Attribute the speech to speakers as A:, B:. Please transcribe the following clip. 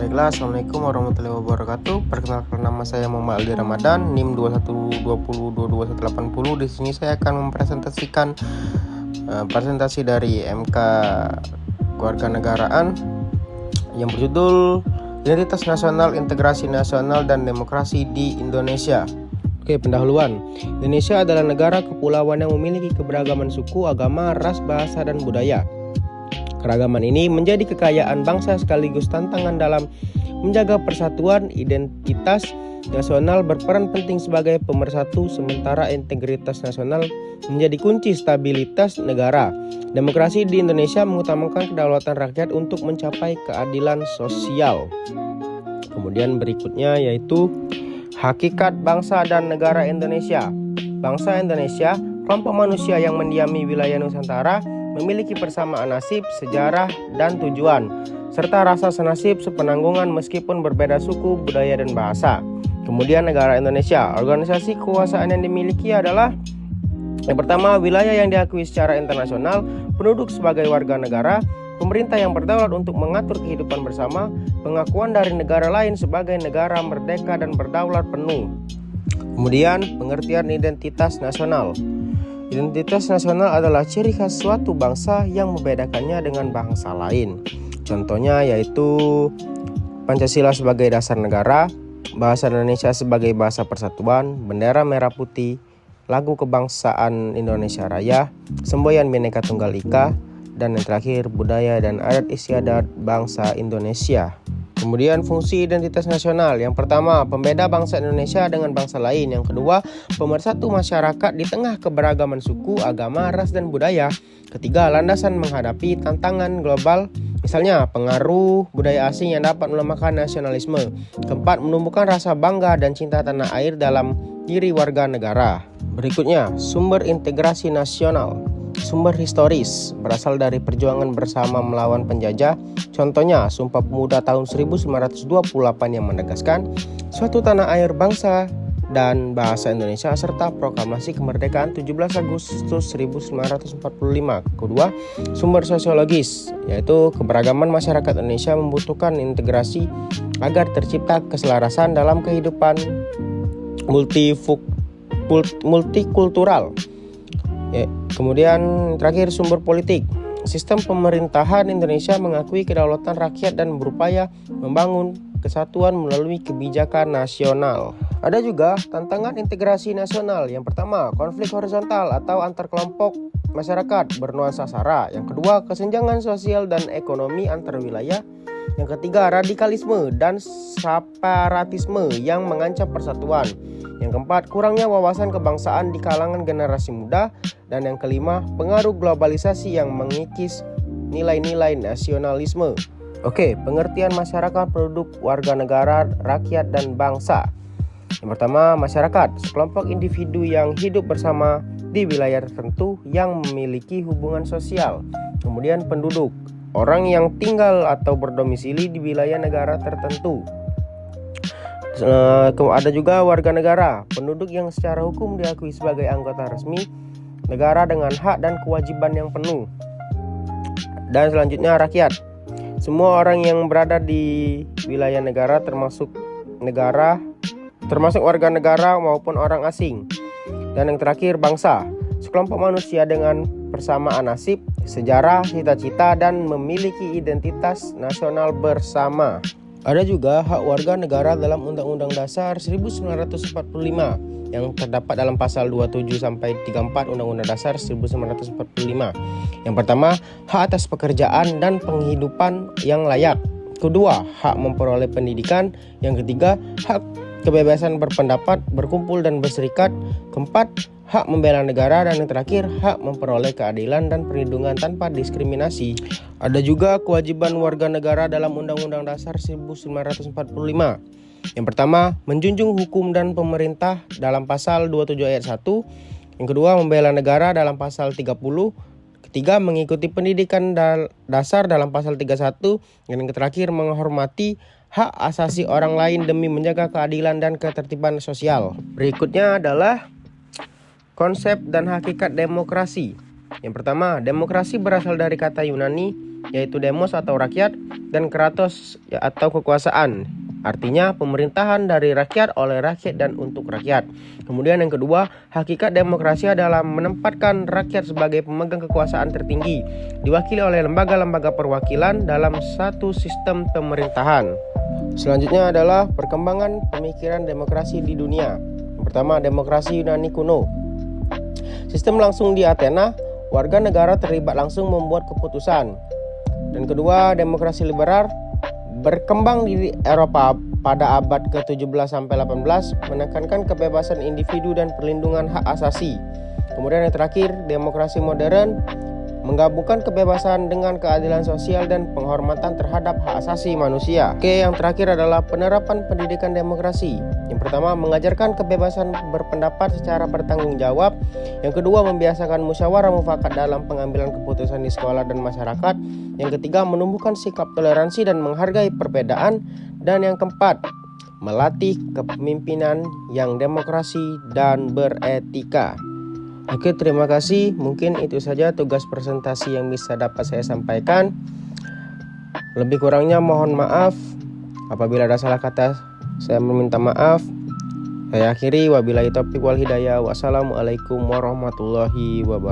A: Baiklah, Assalamualaikum warahmatullahi wabarakatuh. Perkenalkan, nama saya Muhammad Aldi Ramadan, NIM 2120222180. Di sini saya akan mempresentasikan presentasi dari MK Kewarganegaraan yang berjudul Identitas Nasional, Integrasi Nasional, dan Demokrasi di Indonesia. Oke, pendahuluan. Indonesia adalah negara kepulauan yang memiliki keberagaman suku, agama, ras, bahasa, dan budaya. Keragaman ini menjadi kekayaan bangsa sekaligus tantangan dalam menjaga persatuan. Identitas nasional berperan penting sebagai pemersatu, sementara integritas nasional menjadi kunci stabilitas negara. Demokrasi di Indonesia mengutamakan kedaulatan rakyat untuk mencapai keadilan sosial. Kemudian berikutnya yaitu hakikat bangsa dan negara Indonesia. Bangsa Indonesia, kelompok manusia yang mendiami wilayah Nusantara, memiliki persamaan nasib, sejarah, dan tujuan, serta rasa senasib sepenanggungan meskipun berbeda suku, budaya, dan bahasa. Kemudian negara Indonesia, organisasi kekuasaan yang dimiliki adalah yang pertama, wilayah yang diakui secara internasional, penduduk sebagai warga negara, pemerintah yang berdaulat untuk mengatur kehidupan bersama, pengakuan dari negara lain sebagai negara merdeka dan berdaulat penuh. Kemudian pengertian identitas nasional. Identitas nasional adalah ciri khas suatu bangsa yang membedakannya dengan bangsa lain. Contohnya yaitu Pancasila sebagai dasar negara, bahasa Indonesia sebagai bahasa persatuan, bendera merah putih, lagu kebangsaan Indonesia Raya, semboyan Bhinneka Tunggal Ika, dan yang terakhir budaya dan adat istiadat bangsa Indonesia. Kemudian fungsi identitas nasional. Yang pertama, pembeda bangsa Indonesia dengan bangsa lain. Yang kedua, pemersatu masyarakat di tengah keberagaman suku, agama, ras, dan budaya. Ketiga, landasan menghadapi tantangan global, misalnya pengaruh budaya asing yang dapat melemahkan nasionalisme. Keempat, menumbuhkan rasa bangga dan cinta tanah air dalam diri warga negara. Berikutnya, sumber integrasi nasional. Sumber historis berasal dari perjuangan bersama melawan penjajah. Contohnya Sumpah Pemuda tahun 1928 yang menegaskan suatu tanah air, bangsa dan bahasa Indonesia, serta proklamasi kemerdekaan 17 Agustus 1945. Kedua, sumber sosiologis, yaitu keberagaman masyarakat Indonesia membutuhkan integrasi agar tercipta keselarasan dalam kehidupan multikultural. Kemudian terakhir, sumber politik. Sistem pemerintahan Indonesia mengakui kedaulatan rakyat dan berupaya membangun kesatuan melalui kebijakan nasional. Ada juga tantangan integrasi nasional. Yang pertama, konflik horizontal atau antar kelompok masyarakat bernuansa SARA. Yang kedua, kesenjangan sosial dan ekonomi antar wilayah. Yang ketiga, radikalisme dan separatisme yang mengancam persatuan. Yang keempat, kurangnya wawasan kebangsaan di kalangan generasi muda. Dan yang kelima, pengaruh globalisasi yang mengikis nilai-nilai nasionalisme. Oke, pengertian masyarakat, penduduk, warga negara, rakyat, dan bangsa. Yang pertama, masyarakat, sekelompok individu yang hidup bersama di wilayah tertentu yang memiliki hubungan sosial. Kemudian penduduk, orang yang tinggal atau berdomisili di wilayah negara tertentu. Ada juga warga negara, penduduk yang secara hukum diakui sebagai anggota resmi negara dengan hak dan kewajiban yang penuh. Dan selanjutnya rakyat, semua orang yang berada di wilayah negara termasuk warga negara maupun orang asing. Dan yang terakhir bangsa, sekelompok manusia dengan persamaan nasib, sejarah, cita-cita, dan memiliki identitas nasional bersama. Ada juga hak warga negara dalam Undang-Undang Dasar 1945 yang terdapat dalam pasal 27-34 Undang-Undang Dasar 1945. Yang pertama, hak atas pekerjaan dan penghidupan yang layak. Kedua, hak memperoleh pendidikan. Yang ketiga, hak kebebasan berpendapat, berkumpul, dan berserikat. Keempat, hak membela negara. Dan yang terakhir, hak memperoleh keadilan dan perlindungan tanpa diskriminasi. Ada juga kewajiban warga negara dalam Undang-Undang Dasar 1945. Yang pertama, menjunjung hukum dan pemerintah dalam pasal 27 ayat 1. Yang kedua, membela negara dalam pasal 30. Ketiga, mengikuti pendidikan dasar dalam pasal 31. Dan yang terakhir, menghormati hak asasi orang lain demi menjaga keadilan dan ketertiban sosial. Berikutnya adalah konsep dan hakikat demokrasi. Yang pertama, demokrasi berasal dari kata Yunani yaitu demos atau rakyat, dan kratos atau kekuasaan. Artinya pemerintahan dari rakyat, oleh rakyat, dan untuk rakyat. Kemudian yang kedua, hakikat demokrasi adalah menempatkan rakyat sebagai pemegang kekuasaan tertinggi, diwakili oleh lembaga-lembaga perwakilan dalam satu sistem pemerintahan. Selanjutnya adalah perkembangan pemikiran demokrasi di dunia. Yang pertama, demokrasi Yunani kuno. Sistem langsung di Athena, warga negara terlibat langsung membuat keputusan. Dan kedua, demokrasi liberal berkembang di Eropa pada abad ke-17 sampai 18, menekankan kebebasan individu dan perlindungan hak asasi. Kemudian yang terakhir, demokrasi modern menggabungkan kebebasan dengan keadilan sosial dan penghormatan terhadap hak asasi manusia. Oke, yang terakhir adalah penerapan pendidikan demokrasi. Yang pertama, mengajarkan kebebasan berpendapat secara bertanggung jawab. Yang kedua, membiasakan musyawarah mufakat dalam pengambilan keputusan di sekolah dan masyarakat. Yang ketiga, menumbuhkan sikap toleransi dan menghargai perbedaan. Dan yang keempat, melatih kepemimpinan yang demokrasi dan beretika. Oke, terima kasih. Mungkin itu saja tugas presentasi yang bisa dapat saya sampaikan. Lebih kurangnya mohon maaf. Apabila ada salah kata, saya meminta maaf. Saya akhiri, wabillahi taufiq wal hidayah. Wassalamualaikum warahmatullahi wabarakatuh.